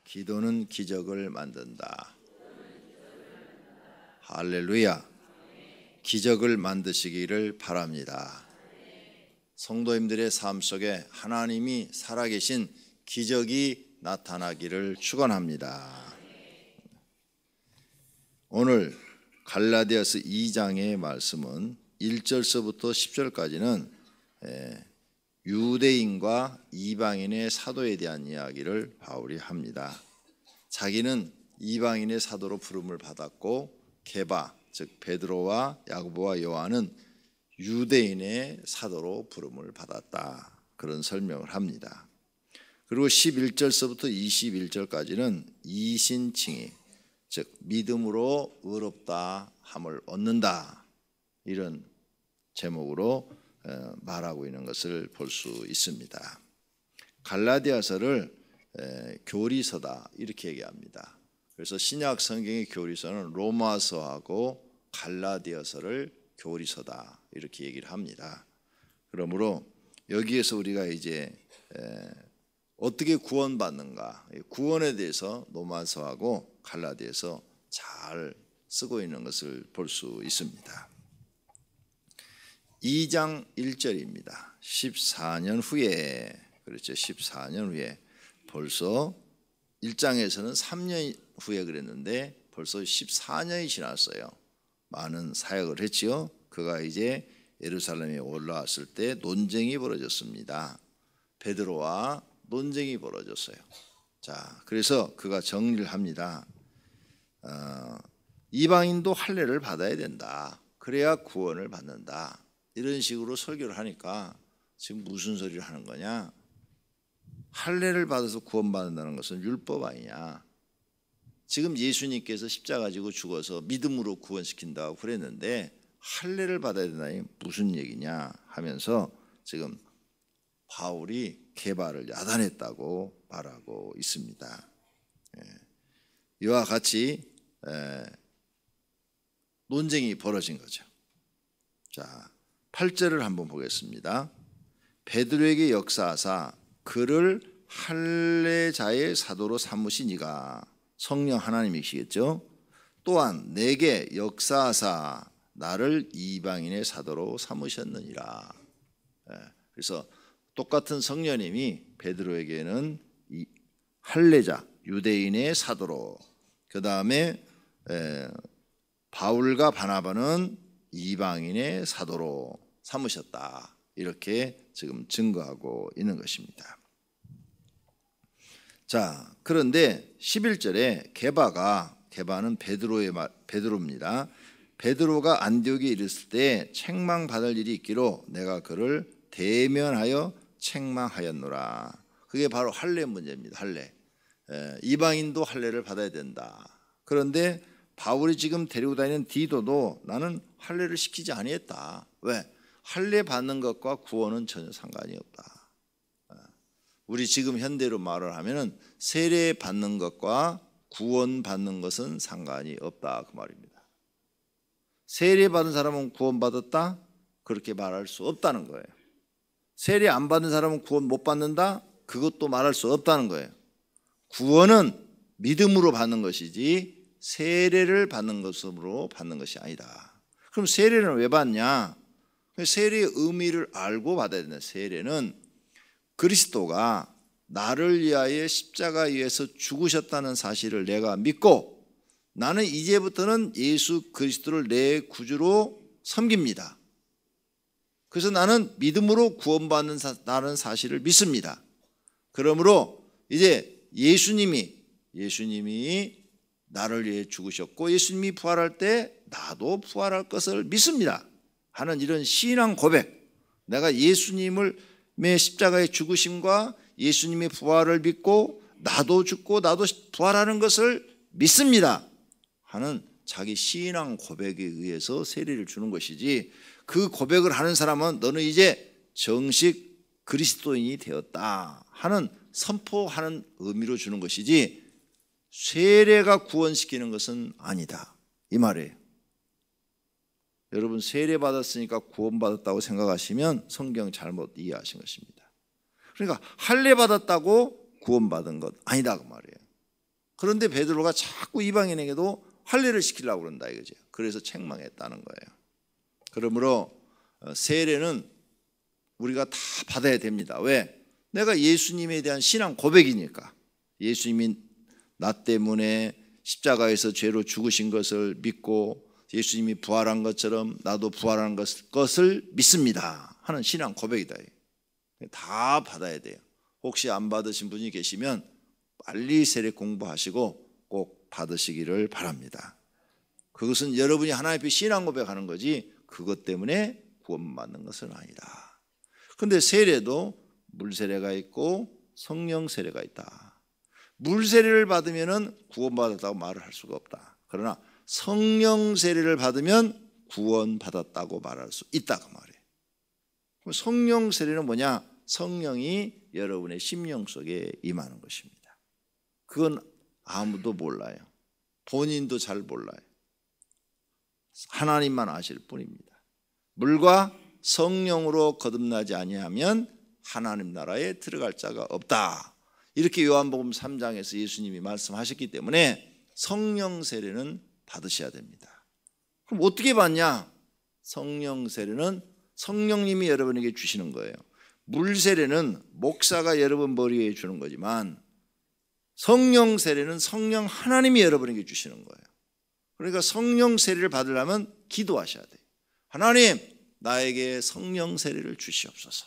기도는 기적을 만든다. 할렐루야. 기적을 만드시기를 바랍니다. 성도님들의 삶 속에 하나님이 살아계신 기적이 나타나기를 축원합니다. 오늘 갈라디아서 2장의 말씀은 1절서부터 10절까지는 유대인과 이방인의 사도에 대한 이야기를 바울이 합니다. 자기는 이방인의 사도로 부름을 받았고 게바, 즉 베드로와 야고보와 요한은 유대인의 사도로 부름을 받았다. 그런 설명을 합니다. 그리고 11절서부터 21절까지는 이신칭의, 즉 믿음으로 의롭다 함을 얻는다, 이런 제목으로 말하고 있는 것을 볼 수 있습니다. 갈라디아서를 교리서다 이렇게 얘기합니다. 그래서 신약 성경의 교리서는 로마서하고 갈라디아서를 교리서다 이렇게 얘기를 합니다. 그러므로 여기에서 우리가 이제 어떻게 구원받는가, 구원에 대해서 로마서하고 갈라디아서 잘 쓰고 있는 것을 볼 수 있습니다. 2장 1절입니다. 14년 후에, 그렇죠, 14년 후에, 벌써 1장에서는 3년 후에 그랬는데 벌써 14년이 지났어요. 많은 사역을 했지요. 그가 이제 예루살렘에 올라왔을 때 논쟁이 벌어졌습니다. 베드로와 논쟁이 벌어졌어요. 자, 그래서 그가 정리를 합니다. 이방인도 할례를 받아야 된다. 그래야 구원을 받는다. 이런 식으로 설교를 하니까 지금 무슨 소리를 하는 거냐? 할례를 받아서 구원받는다는 것은 율법 아니냐? 지금 예수님께서 십자가 지고 죽어서 믿음으로 구원시킨다고 그랬는데 할례를 받아야 된다니 무슨 얘기냐 하면서 지금 바울이 게바를 야단했다고 말하고 있습니다. 이와 같이 논쟁이 벌어진 거죠. 자, 8절을 한번 보겠습니다. 베드로에게 역사하사 그를 할례자의 사도로 삼으시니가, 성령 하나님이시겠죠. 또한 내게 역사하사 나를 이방인의 사도로 삼으셨느니라. 그래서 똑같은 성령님이 베드로에게는 할례자 유대인의 사도로, 그 다음에 바울과 바나바는 이방인의 사도로 삼으셨다, 이렇게 지금 증거하고 있는 것입니다. 자, 그런데 11절에 게바는 베드로입니다. 베드로가 안디옥에 이르렀을 때 책망받을 일이 있기로 내가 그를 대면하여 책망하였노라. 그게 바로 할례 문제입니다. 할례. 이방인도 할례를 받아야 된다. 그런데 바울이 지금 데리고 다니는 디도도 나는 할례를 시키지 아니했다. 왜? 할례 받는 것과 구원은 전혀 상관이 없다. 우리 지금 현대로 말을 하면은 세례 받는 것과 구원 받는 것은 상관이 없다, 그 말입니다. 세례 받은 사람은 구원 받았다? 그렇게 말할 수 없다는 거예요. 세례 안 받은 사람은 구원 못 받는다? 그것도 말할 수 없다는 거예요. 구원은 믿음으로 받는 것이지 세례를 받는 것으로 받는 것이 아니다. 그럼 세례는 왜 받냐? 세례의 의미를 알고 받아야 된다. 세례는 그리스도가 나를 위하여 십자가에 의해서 죽으셨다는 사실을 내가 믿고 나는 이제부터는 예수 그리스도를 내 구주로 섬깁니다. 그래서 나는 믿음으로 구원받는다는 사실을 믿습니다. 그러므로 이제 예수님이 나를 위해 죽으셨고 예수님이 부활할 때 나도 부활할 것을 믿습니다 하는 이런 신앙 고백, 내가 예수님의 십자가의 죽으심과 예수님의 부활을 믿고 나도 죽고 나도 부활하는 것을 믿습니다 하는 자기 신앙 고백에 의해서 세례를 주는 것이지, 그 고백을 하는 사람은 너는 이제 정식 그리스도인이 되었다 하는 선포하는 의미로 주는 것이지 세례가 구원시키는 것은 아니다, 이 말이에요. 여러분, 세례 받았으니까 구원받았다고 생각하시면 성경 잘못 이해하신 것입니다. 그러니까 할례 받았다고 구원받은 것 아니다, 그 말이에요. 그런데 베드로가 자꾸 이방인에게도 할례를 시키려고 그런다 이거죠. 그래서 책망했다는 거예요. 그러므로 세례는 우리가 다 받아야 됩니다. 왜? 내가 예수님에 대한 신앙 고백이니까. 예수님이 나 때문에 십자가에서 죄로 죽으신 것을 믿고 예수님이 부활한 것처럼 나도 부활한 것을 믿습니다 하는 신앙 고백이다. 다 받아야 돼요. 혹시 안 받으신 분이 계시면 빨리 세례 공부하시고 꼭 받으시기를 바랍니다. 그것은 여러분이 하나님 앞에 신앙 고백하는 거지 그것 때문에 구원받는 것은 아니다. 그런데 세례도 물세례가 있고 성령 세례가 있다. 물세례를 받으면 구원받았다고 말을 할 수가 없다. 그러나 성령 세례를 받으면 구원받았다고 말할 수 있다 그 말이에요. 그럼 성령 세례는 뭐냐? 성령이 여러분의 심령 속에 임하는 것입니다. 그건 아무도 몰라요. 본인도 잘 몰라요. 하나님만 아실 뿐입니다. 물과 성령으로 거듭나지 아니하면 하나님 나라에 들어갈 자가 없다. 이렇게 요한복음 3장에서 예수님이 말씀하셨기 때문에 성령 세례는 받으셔야 됩니다. 그럼 어떻게 받냐? 성령 세례는 성령님이 여러분에게 주시는 거예요. 물 세례는 목사가 여러분 머리에 주는 거지만 성령 세례는 성령 하나님이 여러분에게 주시는 거예요. 그러니까 성령 세례를 받으려면 기도하셔야 돼요. 하나님, 나에게 성령 세례를 주시옵소서.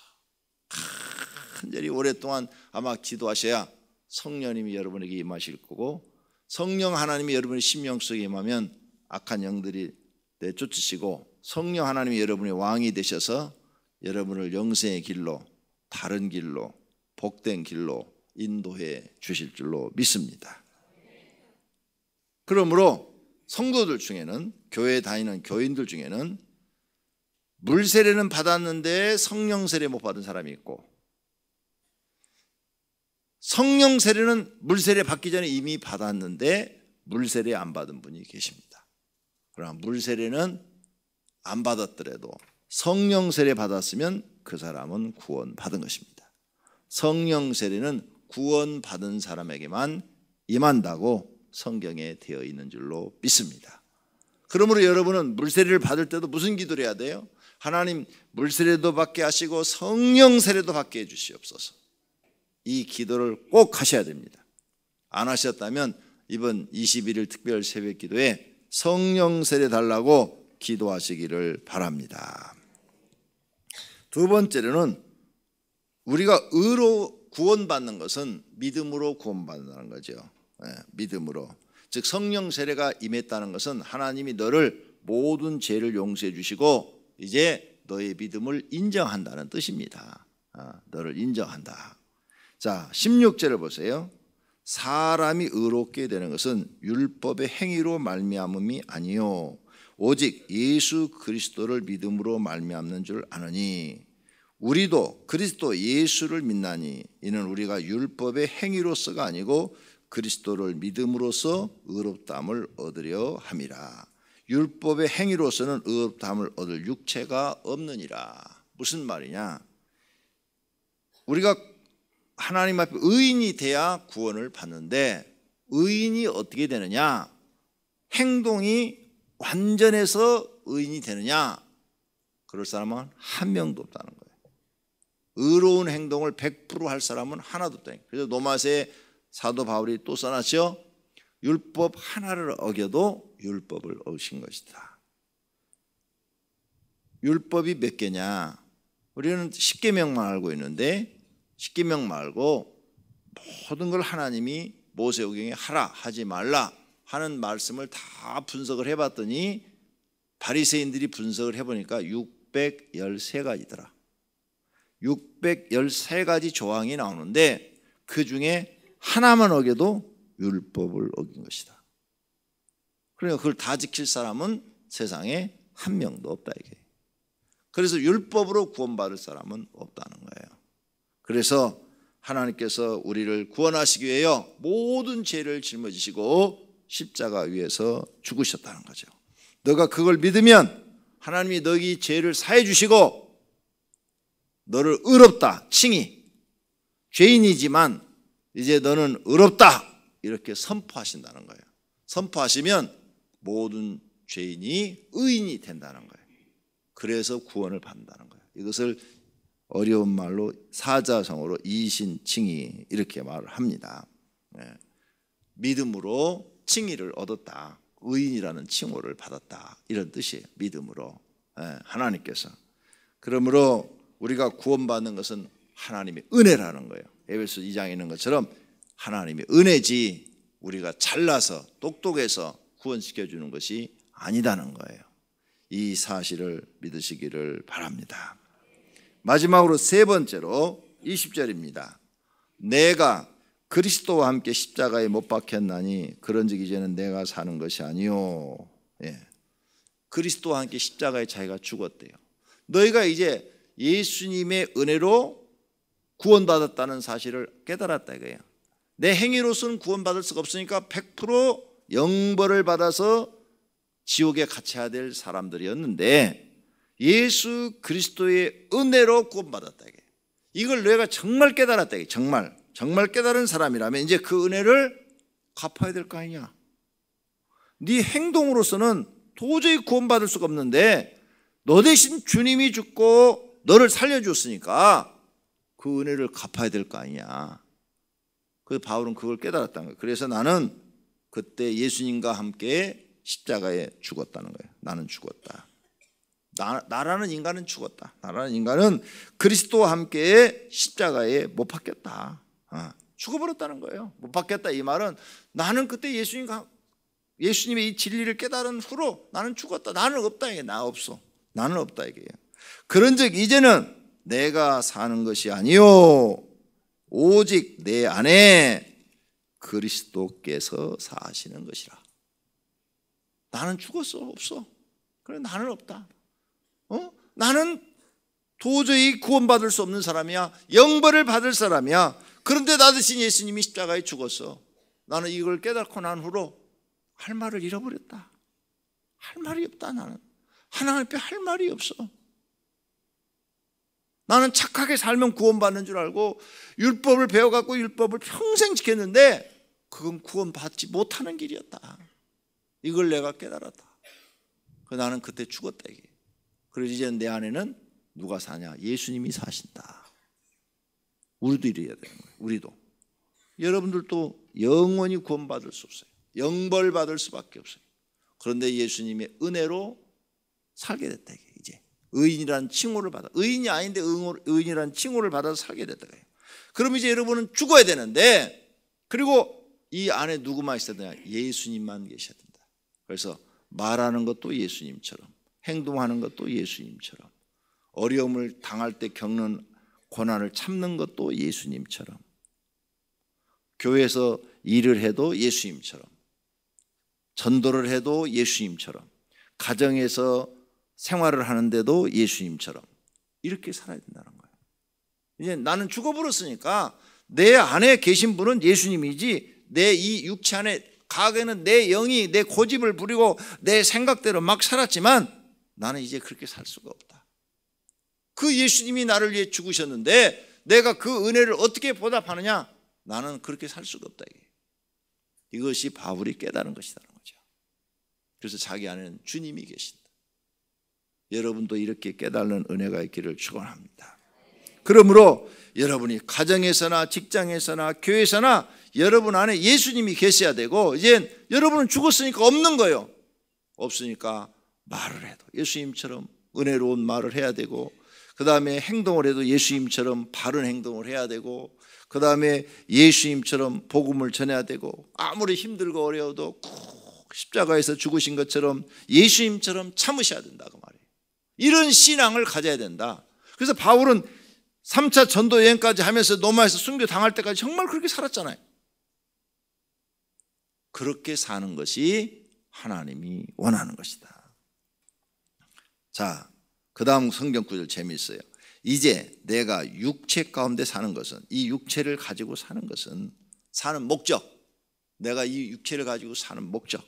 간절히 오랫동안 아마 기도하셔야 성령님이 여러분에게 임하실 거고, 성령 하나님이 여러분의 심령 속에 임하면 악한 영들이 내쫓으시고 성령 하나님이 여러분의 왕이 되셔서 여러분을 영생의 길로, 다른 길로, 복된 길로 인도해 주실 줄로 믿습니다. 그러므로 성도들 중에는, 교회에 다니는 교인들 중에는 물세례는 받았는데 성령 세례 못 받은 사람이 있고, 성령 세례는 물세례 받기 전에 이미 받았는데 물세례 안 받은 분이 계십니다. 그러나 물세례는 안 받았더라도 성령 세례 받았으면 그 사람은 구원 받은 것입니다. 성령 세례는 구원 받은 사람에게만 임한다고 성경에 되어 있는 줄로 믿습니다. 그러므로 여러분은 물세례를 받을 때도 무슨 기도를 해야 돼요? 하나님, 물세례도 받게 하시고 성령 세례도 받게 해 주시옵소서. 이 기도를 꼭 하셔야 됩니다. 안 하셨다면 이번 21일 특별 새벽 기도에 성령 세례 달라고 기도하시기를 바랍니다. 두 번째로는 우리가 의로 구원받는 것은 믿음으로 구원받는다는 거죠. 믿음으로. 즉 성령 세례가 임했다는 것은 하나님이 너를 모든 죄를 용서해 주시고 이제 너의 믿음을 인정한다는 뜻입니다. 너를 인정한다. 자, 16절을 보세요. 사람이 의롭게 되는 것은 율법의 행위로 말미암음이 아니요 오직 예수 그리스도를 믿음으로 말미암는 줄 아느니 우리도 그리스도 예수를 믿나니 이는 우리가 율법의 행위로서가 아니고 그리스도를 믿음으로써 의롭다함을 얻으려 함이라. 율법의 행위로서는 의롭다함을 얻을 육체가 없느니라. 무슨 말이냐? 우리가 하나님 앞에 의인이 돼야 구원을 받는데 의인이 어떻게 되느냐? 행동이 완전해서 의인이 되느냐? 그럴 사람은 한 명도 없다는 거예요. 의로운 행동을 100% 할 사람은 하나도 없다. 그래서 로마서에 사도 바울이 또 써놨죠. 율법 하나를 어겨도 율법을 어기신 것이다. 율법이 몇 개냐? 우리는 10계명만 알고 있는데 10계명 말고 모든 걸 하나님이 모세오경에 하라 하지 말라 하는 말씀을 다 분석을 해봤더니 바리새인들이 분석을 해보니까 613가지더라. 613가지 조항이 나오는데 그 중에 하나만 어겨도 율법을 어긴 것이다. 그러니까 그걸 다 지킬 사람은 세상에 한 명도 없다 이게. 그래서 율법으로 구원받을 사람은 없다는 거예요. 그래서 하나님께서 우리를 구원하시기 위하여 모든 죄를 짊어지시고 십자가 위에서 죽으셨다는 거죠. 너가 그걸 믿으면 하나님이 너희 죄를 사해 주시고 너를 의롭다 칭히 죄인이지만 이제 너는 의롭다 이렇게 선포하신다는 거예요. 선포하시면 모든 죄인이 의인이 된다는 거예요. 그래서 구원을 받는다는 거예요. 이것을 어려운 말로 사자성어로 이신칭의 이렇게 말을 합니다. 믿음으로 칭의를 얻었다. 의인이라는 칭호를 받았다. 이런 뜻이에요. 믿음으로. 하나님께서. 그러므로 우리가 구원받는 것은 하나님의 은혜라는 거예요. 에베소 2장에 있는 것처럼 하나님의 은혜지 우리가 잘나서 똑똑해서 구원시켜주는 것이 아니다는 거예요. 이 사실을 믿으시기를 바랍니다. 마지막으로 세 번째로 20절입니다. 내가 그리스도와 함께 십자가에 못 박혔나니 그런즉 이제는 내가 사는 것이 아니요. 그리스도와 함께 십자가에 자기가 죽었대요. 너희가 이제 예수님의 은혜로 구원받았다는 사실을 깨달았다 이거예요. 내 행위로서는 구원받을 수가 없으니까 100% 영벌을 받아서 지옥에 갇혀야 될 사람들이었는데 예수 그리스도의 은혜로 구원받았다 이게. 이걸 내가 정말 깨달았다 이게. 정말 깨달은 사람이라면 이제 그 은혜를 갚아야 될 거 아니냐. 네 행동으로서는 도저히 구원받을 수가 없는데 너 대신 주님이 죽고 너를 살려줬으니까 그 은혜를 갚아야 될 거 아니냐. 그래서 바울은 그걸 깨달았다는 거예요. 그래서 나는 그때 예수님과 함께 십자가에 죽었다는 거예요. 나는 죽었다. 나라는 인간은 죽었다. 나라는 인간은 그리스도와 함께 십자가에 못 박혔다. 죽어버렸다는 거예요. 못 박혔다 이 말은 나는 그때 예수님의 이 진리를 깨달은 후로 나는 죽었다. 나는 없다 이게. 나 없어. 나는 없다 이게요. 그런즉 이제는 내가 사는 것이 아니요 오직 내 안에 그리스도께서 사시는 것이라. 나는 죽었어. 없어. 그래 나는 없다. 나는 도저히 구원받을 수 없는 사람이야. 영벌을 받을 사람이야. 그런데 나 대신 예수님이 십자가에 죽었어. 나는 이걸 깨닫고 난 후로 할 말을 잃어버렸다. 할 말이 없다. 나는 하나님 앞에 할 말이 없어. 나는 착하게 살면 구원받는 줄 알고 율법을 배워갖고 율법을 평생 지켰는데 그건 구원받지 못하는 길이었다. 이걸 내가 깨달았다. 나는 그때 죽었다 이게. 그래서 이제 내 안에는 누가 사냐? 예수님이 사신다. 우리도 이래야 되는 거예요. 우리도. 여러분들도 영원히 구원받을 수 없어요. 영벌 받을 수밖에 없어요. 그런데 예수님의 은혜로 살게 됐다 이게. 이제 의인이라는 칭호를 받아. 의인이 아닌데 의인이라는 칭호를 받아서 살게 됐다. 그럼 이제 여러분은 죽어야 되는데 그리고 이 안에 누구만 있어야 되냐? 예수님만 계셔야 된다. 그래서 말하는 것도 예수님처럼 행동하는 것도 예수님처럼 어려움을 당할 때 겪는 고난을 참는 것도 예수님처럼 교회에서 일을 해도 예수님처럼 전도를 해도 예수님처럼 가정에서 생활을 하는데도 예수님처럼 이렇게 살아야 된다는 거예요. 이제 나는 죽어버렸으니까 내 안에 계신 분은 예수님이지 내 이 육체 안에 과거에는 내 영이 내 고집을 부리고 내 생각대로 막 살았지만 나는 이제 그렇게 살 수가 없다. 그 예수님이 나를 위해 죽으셨는데 내가 그 은혜를 어떻게 보답하느냐? 나는 그렇게 살 수가 없다. 이것이 바울이 깨달은 것이라는 거죠. 그래서 자기 안에는 주님이 계신다. 여러분도 이렇게 깨달는 은혜가 있기를 축원합니다. 그러므로 여러분이 가정에서나 직장에서나 교회에서나 여러분 안에 예수님이 계셔야 되고 이제 여러분은 죽었으니까 없는 거예요. 없으니까 말을 해도 예수님처럼 은혜로운 말을 해야 되고 그 다음에 행동을 해도 예수님처럼 바른 행동을 해야 되고 그 다음에 예수님처럼 복음을 전해야 되고 아무리 힘들고 어려워도 꼭 십자가에서 죽으신 것처럼 예수님처럼 참으셔야 된다 그 말이에요. 이런 신앙을 가져야 된다. 그래서 바울은 3차 전도 여행까지 하면서 로마에서 순교 당할 때까지 정말 그렇게 살았잖아요. 그렇게 사는 것이 하나님이 원하는 것이다. 자, 그 다음 성경 구절 재미있어요. 이제 내가 육체 가운데 사는 것은 이 육체를 가지고 사는 것은 사는 목적 내가 이 육체를 가지고 사는 목적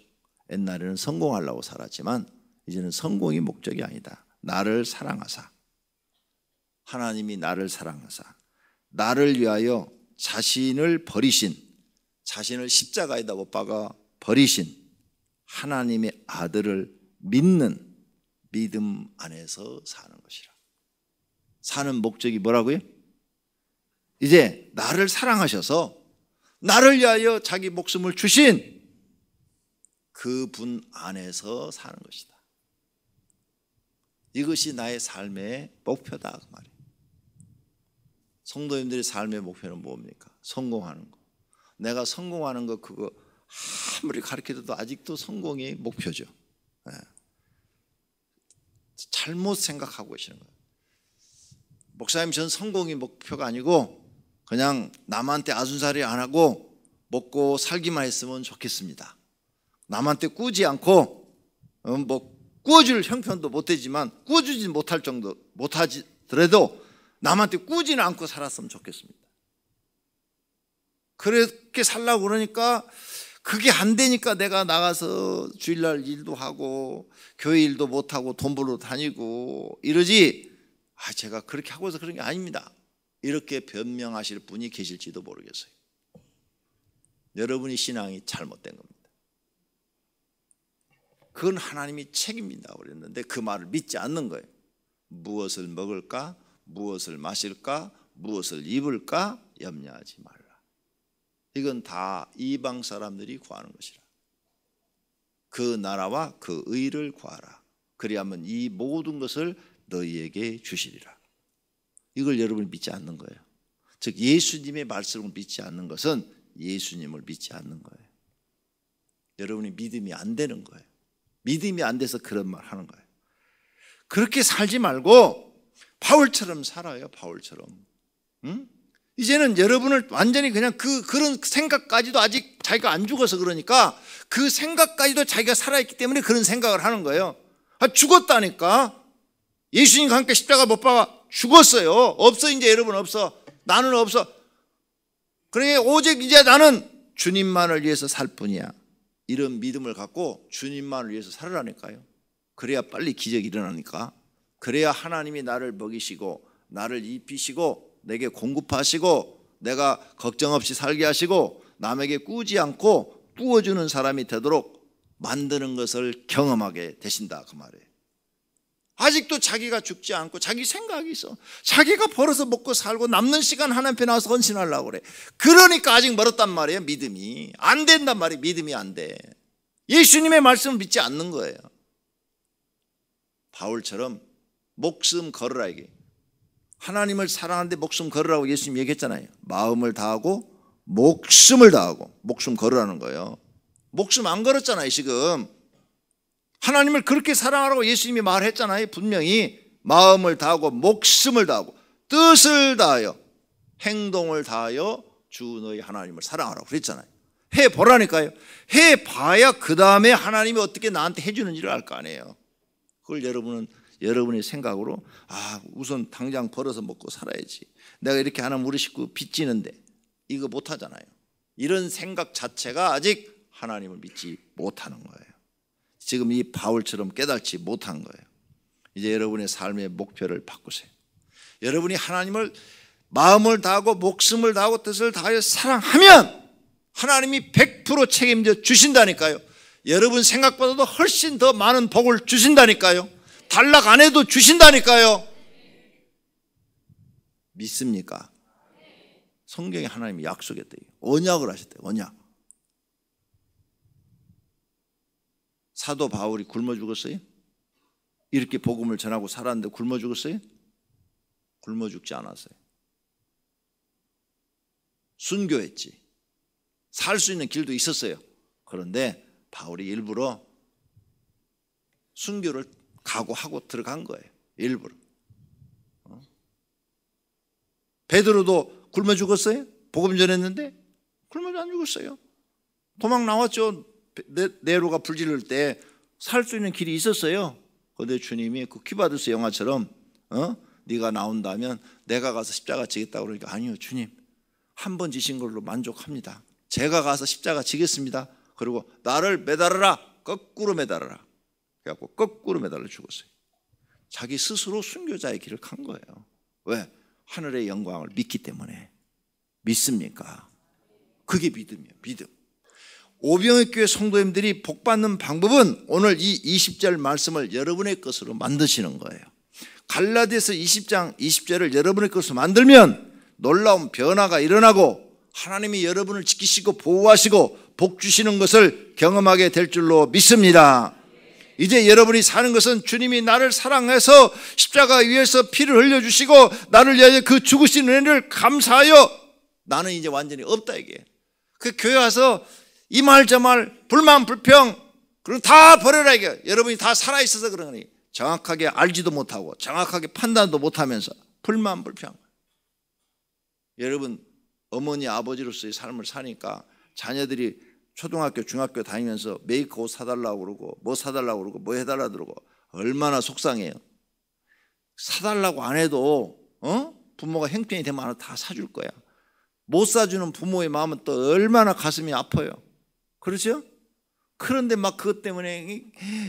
옛날에는 성공하려고 살았지만 이제는 성공이 목적이 아니다. 나를 사랑하사 하나님이 나를 사랑하사 나를 위하여 자신을 버리신 자신을 십자가에다 못 박아 버리신 하나님의 아들을 믿는 믿음 안에서 사는 것이라. 사는 목적이 뭐라고요? 이제 나를 사랑하셔서 나를 위하여 자기 목숨을 주신 그분 안에서 사는 것이다. 이것이 나의 삶의 목표다 그 말이에요. 성도님들의 삶의 목표는 뭡니까? 성공하는 거. 내가 성공하는 거 그거 아무리 가르쳐도 아직도 성공이 목표죠. 잘못 생각하고 계시는 거예요. 목사님, 전 성공이 목표가 아니고 그냥 남한테 아순살이 안 하고 먹고 살기만 했으면 좋겠습니다. 남한테 꾸지 않고 뭐 꾸어줄 형편도 못 되지만 꾸어주지 못할 정도 못하더라도 남한테 꾸지는 않고 살았으면 좋겠습니다. 그렇게 살라고 그러니까 그게 안 되니까 내가 나가서 주일날 일도 하고 교회 일도 못하고 돈 벌러 다니고 이러지, 제가 그렇게 하고서 그런 게 아닙니다, 이렇게 변명하실 분이 계실지도 모르겠어요. 여러분이 신앙이 잘못된 겁니다. 그건 하나님이 책임진다고 그랬는데 그 말을 믿지 않는 거예요. 무엇을 먹을까, 무엇을 마실까, 무엇을 입을까 염려하지 말라. 이건 다 이방 사람들이 구하는 것이라. 그 나라와 그 의를 구하라. 그리하면 이 모든 것을 너희에게 주시리라. 이걸 여러분이 믿지 않는 거예요. 즉 예수님의 말씀을 믿지 않는 것은 예수님을 믿지 않는 거예요. 여러분이 믿음이 안 되는 거예요. 믿음이 안 돼서 그런 말 하는 거예요. 그렇게 살지 말고 바울처럼 살아요. 바울처럼. 응? 이제는 여러분을 완전히 그냥 그런 생각까지도 아직 자기가 안 죽어서 그러니까 그 생각까지도 자기가 살아있기 때문에 그런 생각을 하는 거예요. 죽었다니까. 예수님과 함께 십자가 못 박아 죽었어요. 없어. 이제 여러분 없어. 나는 없어. 그러니 오직 이제 나는 주님만을 위해서 살 뿐이야. 이런 믿음을 갖고 주님만을 위해서 살으라니까요. 그래야 빨리 기적이 일어나니까. 그래야 하나님이 나를 먹이시고 나를 입히시고 내게 공급하시고 내가 걱정 없이 살게 하시고 남에게 꾸지 않고 꾸어주는 사람이 되도록 만드는 것을 경험하게 되신다 그 말이에요. 아직도 자기가 죽지 않고 자기 생각이 있어. 자기가 벌어서 먹고 살고 남는 시간 하나님 앞에 나와서 헌신하려고 그래. 그러니까 아직 멀었단 말이에요. 믿음이 안 된단 말이에요. 믿음이 안 돼. 예수님의 말씀을 믿지 않는 거예요. 바울처럼 목숨 걸으라. 이게 하나님을 사랑하는데 목숨 걸으라고 예수님 얘기했잖아요. 마음을 다하고 목숨을 다하고 목숨 걸으라는 거예요. 목숨 안 걸었잖아요. 지금 하나님을 그렇게 사랑하라고 예수님이 말했잖아요. 분명히 마음을 다하고 목숨을 다하고 뜻을 다하여 행동을 다하여 주 너희 하나님을 사랑하라고 그랬잖아요. 해보라니까요. 해봐야 그 다음에 하나님이 어떻게 나한테 해주는지를 알 거 아니에요. 그걸 여러분의 생각으로 우선 당장 벌어서 먹고 살아야지. 내가 이렇게 하면 우리 식구 빚지는데 이거 못하잖아요. 이런 생각 자체가 아직 하나님을 믿지 못하는 거예요. 지금 이 바울처럼 깨닫지 못한 거예요. 이제 여러분의 삶의 목표를 바꾸세요. 여러분이 하나님을 마음을 다하고 목숨을 다하고 뜻을 다하여 사랑하면 하나님이 100% 책임져 주신다니까요. 여러분 생각보다도 훨씬 더 많은 복을 주신다니까요. 단락 안 해도 주신다니까요. 믿습니까? 성경에 하나님이 약속했대요. 언약을 하셨대요. 언약. 사도 바울이 굶어 죽었어요? 이렇게 복음을 전하고 살았는데 굶어 죽었어요? 굶어 죽지 않았어요. 순교했지. 살 수 있는 길도 있었어요. 그런데 바울이 일부러 순교를 각오하고 들어간 거예요. 일부러. 베드로도 굶어 죽었어요? 복음 전했는데 굶어 안 죽었어요. 도망 나왔죠. 네로가 불지를 때 살 수 있는 길이 있었어요. 그런데 주님이 그 퀴바두스 영화처럼 네가 나온다면 내가 가서 십자가 지겠다고 그러니까 아니요 주님 한 번 지신 걸로 만족합니다. 제가 가서 십자가 지겠습니다. 그리고 나를 매달아라. 거꾸로 매달아라. 그래갖고 거꾸로 매달려 죽었어요. 자기 스스로 순교자의 길을 간 거예요. 왜? 하늘의 영광을 믿기 때문에. 믿습니까? 그게 믿음이에요. 믿음. 오병의 교회 성도님들이 복받는 방법은 오늘 이 20절 말씀을 여러분의 것으로 만드시는 거예요. 갈라디아서 20장 20절을 여러분의 것으로 만들면 놀라운 변화가 일어나고 하나님이 여러분을 지키시고 보호하시고 복 주시는 것을 경험하게 될 줄로 믿습니다. 이제 여러분이 사는 것은 주님이 나를 사랑해서 십자가 위에서 피를 흘려주시고 나를 위하여 그 죽으신 은혜를 감사하여 나는 이제 완전히 없다 이게. 그 교회 와서 이 말 저 말 불만 불평 그럼 다 버려라 이게. 여러분이 다 살아있어서 그런 거니. 정확하게 알지도 못하고 정확하게 판단도 못하면서 불만 불평. 여러분 어머니 아버지로서의 삶을 사니까 자녀들이 초등학교 중학교 다니면서 메이크 옷 사달라고 그러고 뭐 사달라고 그러고 뭐 해달라고 그러고 얼마나 속상해요. 사달라고 안 해도 부모가 형편이 되면 다 사줄 거야. 못 사주는 부모의 마음은 또 얼마나 가슴이 아파요. 그렇죠? 그런데 막 그것 때문에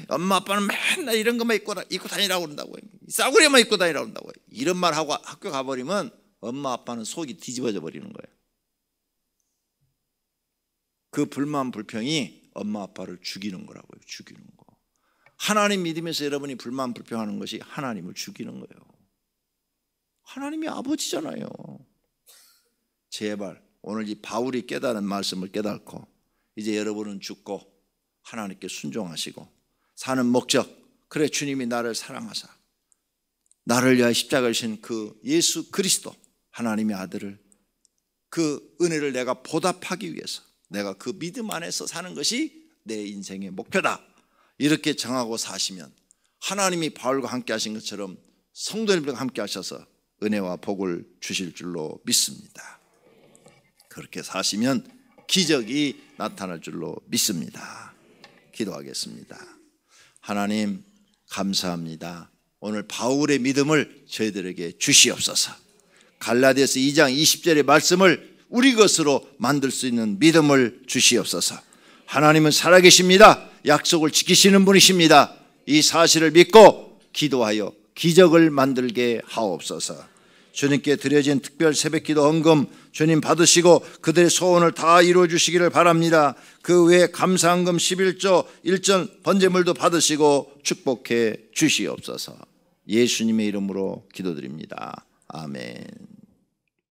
엄마 아빠는 맨날 이런 것만 입고 다니라고 그런다고. 싸구려만 입고 다니라고 그런다고. 이런 말 하고 학교 가버리면 엄마 아빠는 속이 뒤집어져 버리는 거예요. 그 불만 불평이 엄마 아빠를 죽이는 거라고요. 죽이는 거. 하나님 믿으면서 여러분이 불만 불평하는 것이 하나님을 죽이는 거예요. 하나님이 아버지잖아요. 제발 오늘 이 바울이 깨달은 말씀을 깨닫고 이제 여러분은 죽고 하나님께 순종하시고 사는 목적, 그래 주님이 나를 사랑하사 나를 위하여 십자가를 지신 그 예수 그리스도 하나님의 아들을 그 은혜를 내가 보답하기 위해서 내가 그 믿음 안에서 사는 것이 내 인생의 목표다. 이렇게 정하고 사시면 하나님이 바울과 함께 하신 것처럼 성도님들과 함께 하셔서 은혜와 복을 주실 줄로 믿습니다. 그렇게 사시면 기적이 나타날 줄로 믿습니다. 기도하겠습니다. 하나님 감사합니다. 오늘 바울의 믿음을 저희들에게 주시옵소서. 갈라디아서 2장 20절의 말씀을 우리 것으로 만들 수 있는 믿음을 주시옵소서. 하나님은 살아계십니다. 약속을 지키시는 분이십니다. 이 사실을 믿고 기도하여 기적을 만들게 하옵소서. 주님께 드려진 특별 새벽기도 헌금 주님 받으시고 그들의 소원을 다 이루어 주시기를 바랍니다. 그 외에 감사헌금 11조 1전 번제물도 받으시고 축복해 주시옵소서. 예수님의 이름으로 기도드립니다. 아멘.